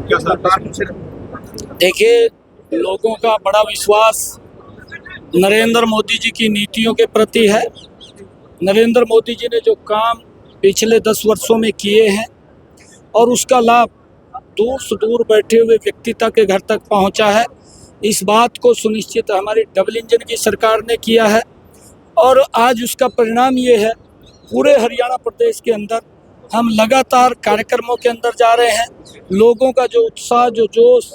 क्या सरकार से? देखिए, लोगों का बड़ा विश्वास नरेंद्र मोदी जी की नीतियों के प्रति है। नरेंद्र मोदी जी ने जो काम पिछले 10 वर्षों में किए हैं और उसका लाभ दूर से दूर बैठे हुए व्यक्ति तक के घर तक पहुंचा है, इस बात को सुनिश्चित हमारी डबल इंजन की सरकार ने किया है। और आज उसका परिणाम ये है, पूरे हरियाणा प्रदेश के अंदर हम लगातार कार्यक्रमों के अंदर जा रहे हैं। लोगों का जो उत्साह, जो जोश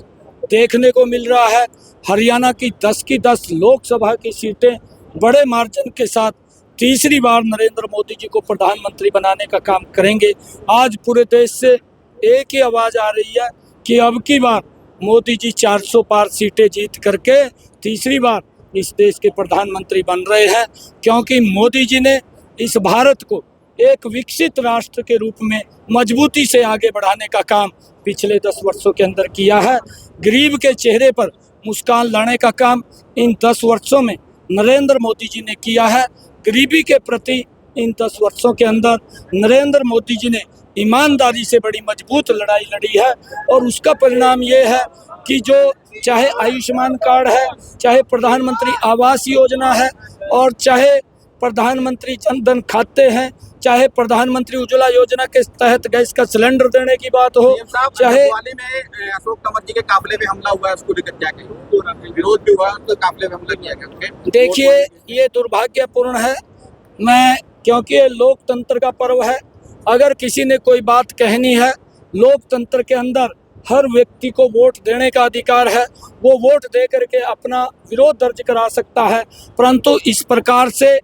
देखने को मिल रहा है। हरियाणा की 10 लोकसभा की सीटें बड़े मार्जिन के साथ तीसरी बार नरेंद्र मोदी जी को प्रधानमंत्री बनाने का काम करेंगे। आज पूरे देश से एक ही आवाज़ आ रही है कि अब की बार मोदी जी 400 पार सीटें जीत करके तीसरी बार इस देश के प्रधानमंत्री बन रहे हैं, क्योंकि मोदी जी ने इस भारत को एक विकसित राष्ट्र के रूप में मजबूती से आगे बढ़ाने का काम पिछले 10 वर्षों के अंदर किया है। गरीब के चेहरे पर मुस्कान लाने का काम इन 10 वर्षों में नरेंद्र मोदी जी ने किया है। गरीबी के प्रति इन 10 वर्षों के अंदर नरेंद्र मोदी जी ने ईमानदारी से बड़ी मजबूत लड़ाई लड़ी है और उसका परिणाम ये है कि जो चाहे आयुष्मान कार्ड है, चाहे प्रधानमंत्री आवास योजना है और चाहे प्रधानमंत्री जन धन खाते हैं, चाहे प्रधानमंत्री उज्ज्वला योजना के तहत गैस का सिलेंडर देने की बात हो, चाहे दिवाली में अशोक तंवर जी के काफिले में हमला हुआ है, उसको लेकर क्या कहेंगे? विरोध भी हुआ तो काफिले में हमला किया गया। देखिए, ये दुर्भाग्यपूर्ण है। मैं क्योंकि ये लोकतंत्र का पर्व है, अगर किसी ने कोई बात कहनी है, लोकतंत्र के अंदर हर व्यक्ति को वोट देने का अधिकार है। वो वोट दे करके अपना विरोध दर्ज करा सकता है, परंतु इस प्रकार से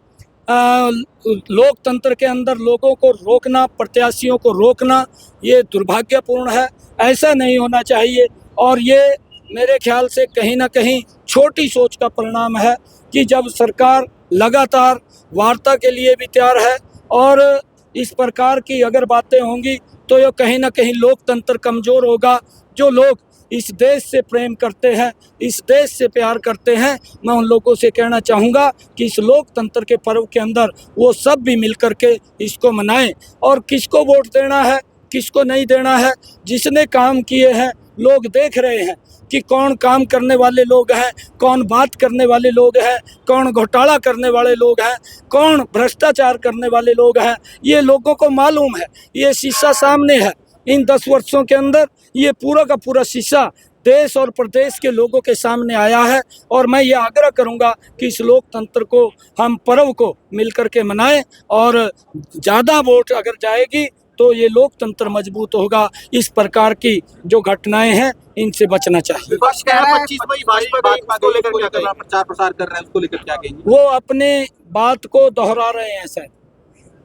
लोकतंत्र के अंदर लोगों को रोकना, प्रत्याशियों को रोकना, ये दुर्भाग्यपूर्ण है। ऐसा नहीं होना चाहिए और ये मेरे ख्याल से कहीं ना कहीं छोटी सोच का परिणाम है कि जब सरकार लगातार वार्ता के लिए भी तैयार है और इस प्रकार की अगर बातें होंगी तो ये कहीं ना कहीं लोकतंत्र कमज़ोर होगा। जो लोग इस देश से प्रेम करते हैं, इस देश से प्यार करते हैं, मैं उन लोगों से कहना चाहूँगा कि इस लोकतंत्र के पर्व के अंदर वो सब भी मिल कर के इसको मनाएं। और किसको वोट देना है, किसको नहीं देना है, जिसने काम किए हैं लोग देख रहे हैं कि कौन काम करने वाले लोग हैं, कौन बात करने वाले लोग हैं, कौन घोटाला करने वाले लोग हैं, कौन भ्रष्टाचार करने वाले लोग हैं, ये लोगों को मालूम है। ये शीशा सामने है। इन 10 वर्षों के अंदर ये पूरा का पूरा शीशा देश और प्रदेश के लोगों के सामने आया है और मैं ये आग्रह करूंगा कि इस लोकतंत्र को, हम पर्व को मिलकर के मनाएं और ज़्यादा वोट अगर जाएगी तो ये लोकतंत्र मजबूत होगा। इस प्रकार की जो घटनाएं हैं इनसे बचना चाहिए। विपक्ष कह रहा है 25 मई भाजपा को लेकर क्या कर रहा है, प्रचार प्रसार कर रहा है, उसको लेकर क्या कहेंगे? वो अपने बात को दोहरा रहे हैं शायद।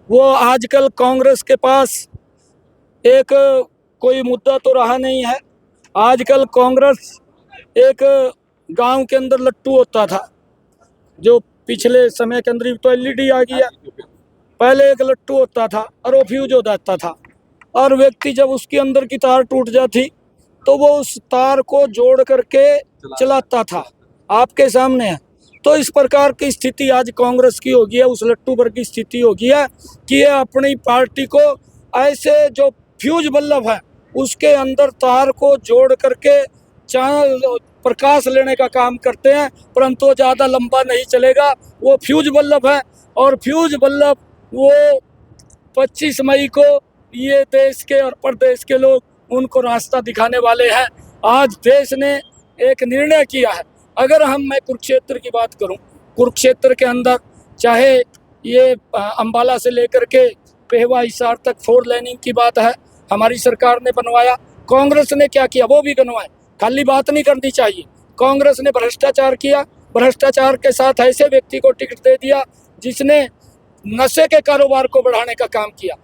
वो आजकल कांग्रेस के पास एक कोई मुद्दा तो रहा नहीं है। आजकल कांग्रेस एक गांव के अंदर लट्टू होता था, जो पिछले समय के अंदर तो एलईडी आ गया। पहले एक लट्टू होता था और वो फ्यूज हो जाता था और व्यक्ति जब उसके अंदर की तार टूट जाती तो वो उस तार को जोड़ करके चलाता था। आपके सामने है। तो इस प्रकार की स्थिति आज कांग्रेस की हो गई है, उस लट्टू पर की स्थिति हो गई है कि ये अपनी पार्टी को ऐसे जो फ्यूज बल्ब है उसके अंदर तार को जोड़ करके प्रकाश लेने का काम करते हैं, परंतु ज़्यादा लंबा नहीं चलेगा। वो फ्यूज बल्ब है और फ्यूज बल्ब वो 25 मई को ये देश के और प्रदेश के लोग उनको रास्ता दिखाने वाले हैं। आज देश ने एक निर्णय किया है। अगर मैं कुरुक्षेत्र की बात करूं, कुरुक्षेत्र के अंदर चाहे ये अंबाला से लेकर के पेहवा हिसार तक 4 लेनिंग की बात है, हमारी सरकार ने बनवाया। कांग्रेस ने क्या किया, वो भी बनवाए। खाली बात नहीं करनी चाहिए। कांग्रेस ने भ्रष्टाचार किया, भ्रष्टाचार के साथ ऐसे व्यक्ति को टिकट दे दिया जिसने नशे के कारोबार को बढ़ाने का काम किया।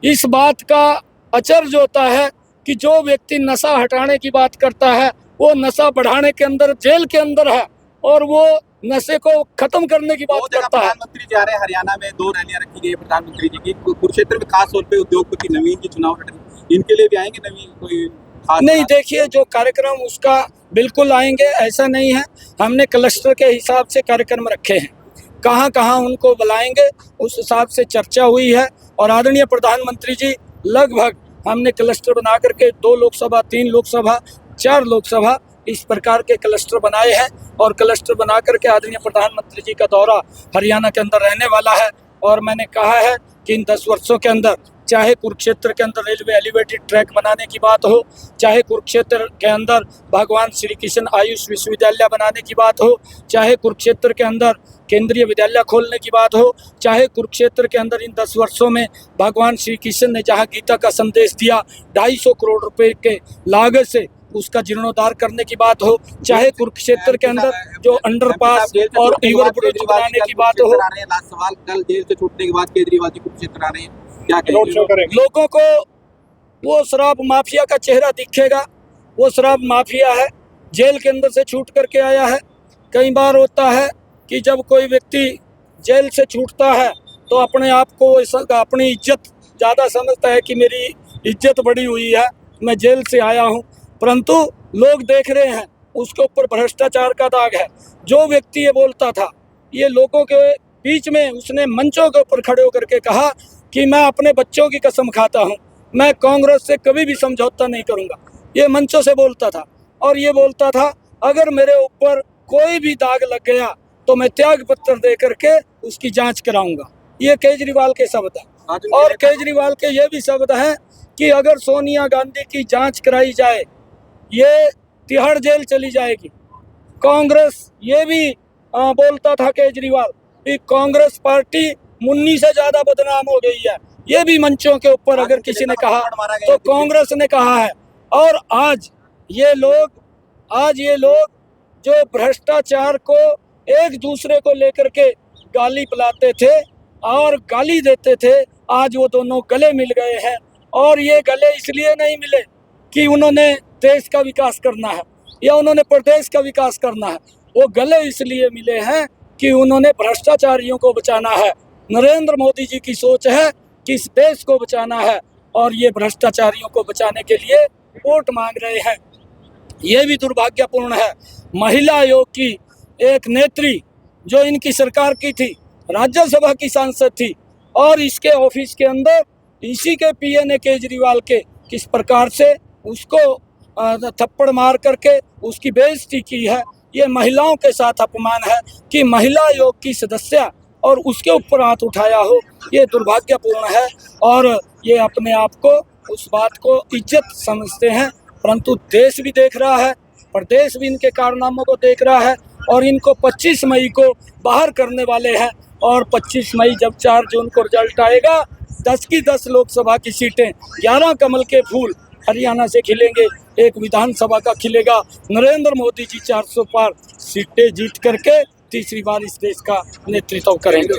इस बात का अचरज होता है कि जो व्यक्ति नशा हटाने की बात करता है वो नशा बढ़ाने के अंदर, जेल के अंदर है और वो नशे को खत्म करने की बात करता है। प्रधानमंत्री जा रहे हैं, हरियाणा में 2 रैलियां रखी गई है प्रधानमंत्री जी की। कुरुक्षेत्र में खास तौर पे उद्योगपति नवीन जी चुनाव लड़ रहे हैं, इनके लिए भी आएंगे नवीन कोई खास? नहीं, देखिए, जो कार्यक्रम उसका बिल्कुल आएंगे, ऐसा नहीं है। हमने क्लस्टर के हिसाब से कार्यक्रम रखे हैं, कहाँ कहाँ उनको बुलाएंगे उस हिसाब से चर्चा हुई है और आदरणीय प्रधानमंत्री जी लगभग हमने क्लस्टर बना करके 2 लोकसभा, 3 लोकसभा, 4 लोकसभा इस प्रकार के क्लस्टर बनाए हैं। और क्लस्टर बना करके आदरणीय प्रधानमंत्री जी का दौरा हरियाणा के अंदर रहने वाला है। और मैंने कहा है कि इन 10 वर्षों के अंदर चाहे कुरुक्षेत्र के अंदर रेलवे एलिवेटेड ट्रैक बनाने की बात हो, चाहे कुरुक्षेत्र के अंदर भगवान श्री कृष्ण आयुष विश्वविद्यालय बनाने की बात हो, चाहे कुरुक्षेत्र के अंदर केंद्रीय विद्यालय खोलने की बात हो, चाहे कुरुक्षेत्र के अंदर इन 10 वर्षों में भगवान श्री कृष्ण ने जहां गीता का संदेश दिया 250 करोड़ रुपए के लागत से उसका जीर्णोद्धार करने की बात हो, चाहे कुरुक्षेत्र के अंदर जो अंडरपास और ओवरब्रिज बनाने की बात हो। लास्ट सवाल, कल जेल से छूटने के बाद केजरीवाल जी कुरुक्षेत्र आ रहे हैं, क्या कहेंगे? लोगों को वो शराब माफिया का चेहरा दिखेगा। वो शराब माफिया है, जेल के अंदर से छूट करके आया है। कई बार होता है कि जब कोई व्यक्ति जेल से छूटता है तो अपने आप को अपनी इज्जत ज़्यादा समझता है कि मेरी इज्जत बड़ी हुई है, मैं जेल से आया हूँ। परंतु लोग देख रहे हैं उसके ऊपर भ्रष्टाचार का दाग है। जो व्यक्ति ये बोलता था, ये लोगों के बीच में उसने मंचों के ऊपर खड़े होकर के कहा कि मैं अपने बच्चों की कसम खाता हूँ, मैं कांग्रेस से कभी भी समझौता नहीं करूँगा। ये मंचों से बोलता था। और ये बोलता था अगर मेरे ऊपर कोई भी दाग लग गया तो मैं त्याग पत्र दे करके उसकी जांच कराऊंगा। ये केजरीवाल के शब्द हैं। और केजरीवाल के ये भी शब्द हैं कि अगर सोनिया गांधी की जांच कराई जाए ये तिहाड़ जेल चली जाएगी। कांग्रेस ये भी बोलता था केजरीवाल कि कांग्रेस पार्टी मुन्नी से ज़्यादा बदनाम हो गई है। ये भी मंचों के ऊपर अगर किसी ने कहा तो कांग्रेस ने कहा है। और आज ये लोग जो भ्रष्टाचार को एक दूसरे को लेकर के गाली पिलाते थे और गाली देते थे, आज वो दोनों गले मिल गए हैं। और ये गले इसलिए नहीं मिले कि उन्होंने देश का विकास करना है या उन्होंने प्रदेश का विकास करना है, वो गले इसलिए मिले हैं कि उन्होंने भ्रष्टाचारियों को बचाना है। नरेंद्र मोदी जी की सोच है कि इस देश को बचाना है और ये भ्रष्टाचारियों को बचाने के लिए वोट मांग रहे हैं। ये भी दुर्भाग्यपूर्ण है। महिला आयोग की एक नेत्री जो इनकी सरकार की थी, राज्यसभा की सांसद थी, और इसके ऑफिस के अंदर इसी के पीए ने केजरीवाल के किस प्रकार से उसको थप्पड़ मार करके उसकी बेइज्जती की है। ये महिलाओं के साथ अपमान है कि महिला आयोग की सदस्य और उसके ऊपर हाथ उठाया हो, ये दुर्भाग्यपूर्ण है। और ये अपने आप को उस बात को इज्जत समझते हैं, परंतु देश भी देख रहा है, प्रदेश भी इनके कारनामों को देख रहा है और इनको 25 मई को बाहर करने वाले हैं। और 25 मई जब 4 जून को रिजल्ट आएगा, 10 की 10 लोकसभा की सीटें, 11 कमल के फूल हरियाणा से खिलेंगे, एक विधानसभा का खिलेगा। नरेंद्र मोदी जी 400 पार सीटें जीत करके तीसरी बार इस देश का नेतृत्व करेंगे।